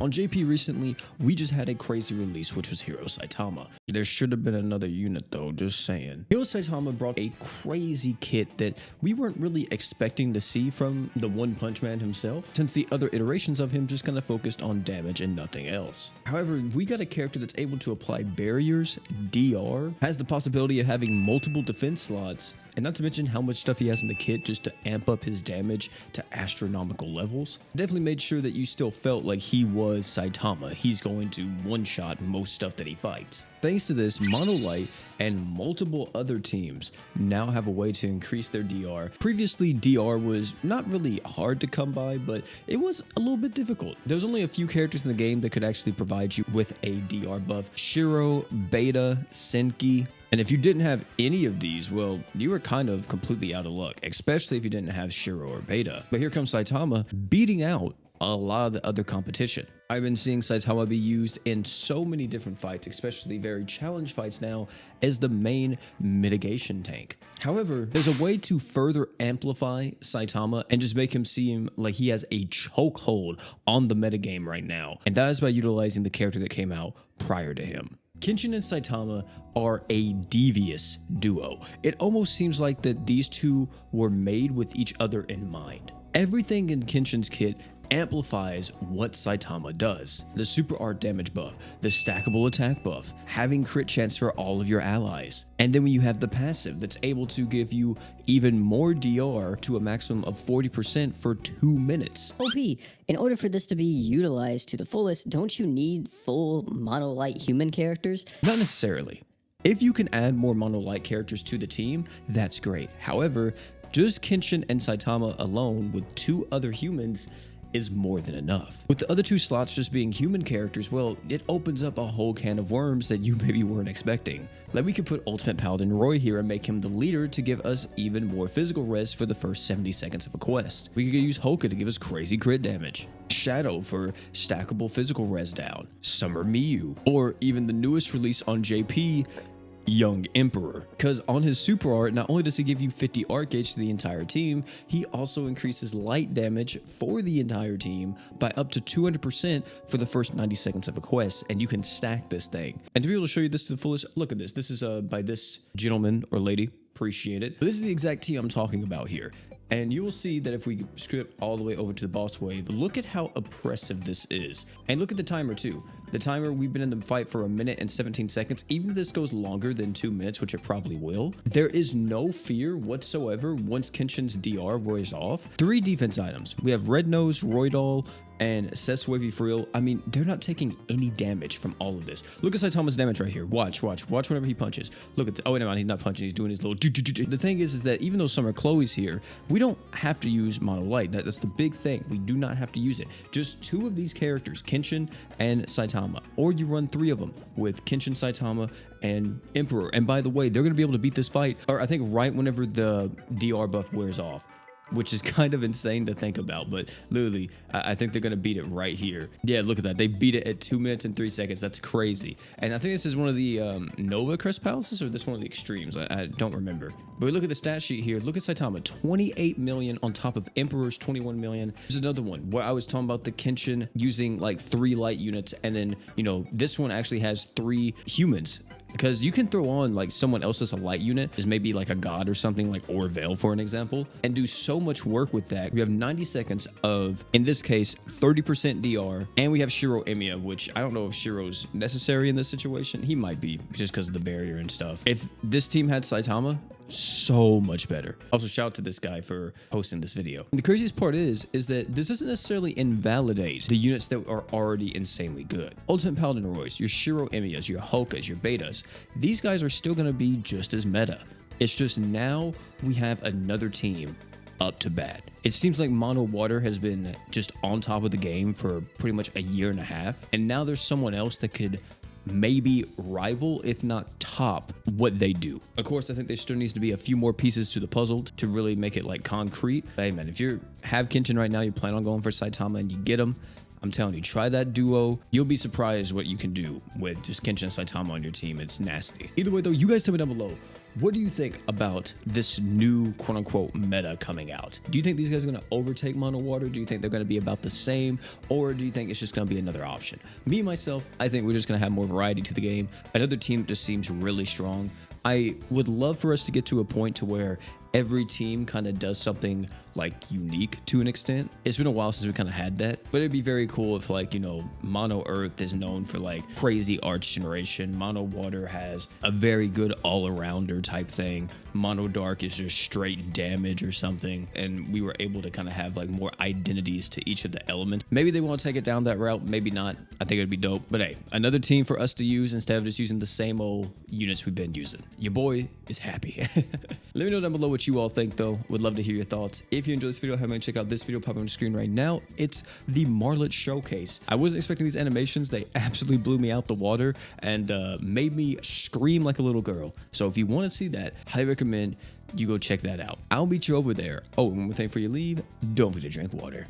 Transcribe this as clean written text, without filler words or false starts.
On JP recently, we just had a crazy release, which was Hero Saitama. There should have been another unit though, just saying. Hero Saitama brought a crazy kit that we weren't really expecting to see from the One Punch Man himself, since the other iterations of him just kind of focused on damage and nothing else. However, we got a character that's able to apply barriers, DR, has the possibility of having multiple defense slots, and not to mention how much stuff he has in the kit just to amp up his damage to astronomical levels. Definitely made sure that you still felt like he was Saitama. He's going to one-shot most stuff that he fights. Thanks to this, Monolight and multiple other teams now have a way to increase their DR. Previously, DR was not really hard to come by, but it was a little bit difficult. There's only a few characters in the game that could actually provide you with a DR buff. Shiro, Beta, Senki. And if you didn't have any of these, well, you were kind of completely out of luck, especially if you didn't have Shiro or Beta. But here comes Saitama beating out a lot of the other competition. I've been seeing Saitama be used in so many different fights, especially very challenge fights now, as the main mitigation tank. However, there's a way to further amplify Saitama and just make him seem like he has a chokehold on the metagame right now. And that is by utilizing the character that came out prior to him. Kinchin and Saitama are a devious duo. It almost seems like that these two were made with each other in mind. Everything in Kinchin's kit amplifies what Saitama does. The super art damage buff, the stackable attack buff, having crit chance for all of your allies. And then when you have the passive that's able to give you even more DR to a maximum of 40% for 2 minutes. OP, in order for this to be utilized to the fullest, don't you need full monolight human characters? Not necessarily. If you can add more monolight characters to the team, that's great. However, just Kinchin and Saitama alone with 2 other humans is more than enough. With the other 2 slots just being human characters, well, it opens up a whole can of worms that you maybe weren't expecting. Like we could put Ultimate Paladin Roy here and make him the leader to give us even more physical res for the first 70 seconds of a quest. We could use Hoka to give us crazy crit damage, Shadow for stackable physical res down, Summer Miyu, or even the newest release on JP, Young Emperor, because on his super art, not only does he give you 50 art gauge to the entire team, he also increases light damage for the entire team by up to 200% for the first 90 seconds of a quest, and you can stack this thing. And to be able to show you this to the fullest, look at this. This is by this gentleman or lady, appreciate it. But this is the exact team I'm talking about here. And you will see that if we script all the way over to the boss wave, look at how oppressive this is. And look at the timer too. The timer, we've been in the fight for 1 minute and 17 seconds. Even if this goes longer than 2 minutes, which it probably will, there is no fear whatsoever once Kinchin's DR wears off. 3 defense items. We have Red Nose, Roydol, and Seswavy Frill. I mean, they're not taking any damage from all of this. Look at Saitama's damage right here. Watch whenever he punches. Look at oh, wait, no, he's not punching. He's doing his little. The thing is that even though Summer Chloe's here, we don't have to use Monolight. That's the big thing. We do not have to use it. Just 2 of these characters, Kinchin and Saitama, or you run 3 of them with Kinchin, Saitama, and Emperor. And by the way, they're going to be able to beat this fight, or I think right whenever the DR buff wears off, which is kind of insane to think about, but literally, I think they're going to beat it right here. Yeah, look at that. They beat it at 2 minutes and 3 seconds. That's crazy. And I think this is one of the Nova Crest Palaces, or this one of the extremes. I don't remember. But we look at the stat sheet here. Look at Saitama, 28 million on top of Emperor's 21 million. There's another one where I was talking about the Kinchin using like 3 light units, and then, you know, this one actually has 3 humans. Because you can throw on like someone else's light unit, is maybe like a god or something, like Orville for an example, and do so much work with that. We have 90 seconds of, in this case, 30% DR, and we have Shiro Emiya, which I don't know if Shiro's necessary in this situation. He might be, just because of the barrier and stuff. If this team had Saitama, so much better. Also, shout out to this guy for posting this video. And the craziest part is that this doesn't necessarily invalidate the units that are already insanely good. Ultimate Paladin Roys, your Shiro Emiyas, your Hokas, your Betas, these guys are still going to be just as meta. It's just now we have another team up to bat. It seems like Mono Water has been just on top of the game for pretty much a year and a half, and now there's someone else that could maybe rival, if not top, what they do. Of course, I think there still needs to be a few more pieces to the puzzle to really make it like concrete. Hey man, if you have Kinchin right now, you plan on going for Saitama and you get him, I'm telling you, try that duo. You'll be surprised what you can do with just Kinchin and Saitama on your team. It's nasty. Either way though, you guys tell me down below, what do you think about this new quote-unquote meta coming out? Do you think these guys are going to overtake Mono Water? Do you think they're going to be about the same? Or do you think it's just going to be another option? Me, myself, I think we're just going to have more variety to the game. Another team that just seems really strong. I would love for us to get to a point to where every team kind of does something like unique to an extent. It's been a while since we kind of had that, but it'd be very cool if, like, you know, Mono Earth is known for like crazy arch generation. Mono Water has a very good all-arounder type thing. Mono Dark is just straight damage or something, and we were able to kind of have like more identities to each of the elements. Maybe they want to take it down that route, maybe not. I think it'd be dope. But hey, another team for us to use instead of just using the same old units we've been using. Your boy is happy. Let me know down below what you all think though. Would love to hear your thoughts. If you enjoyed this video, have a check out this video popping on the screen right now. It's the Marlet Showcase. I wasn't expecting these animations. They absolutely blew me out the water and made me scream like a little girl. So if you want to see that, highly recommend you go check that out. I'll meet you over there. Oh, and one thing before you leave, don't forget to drink water.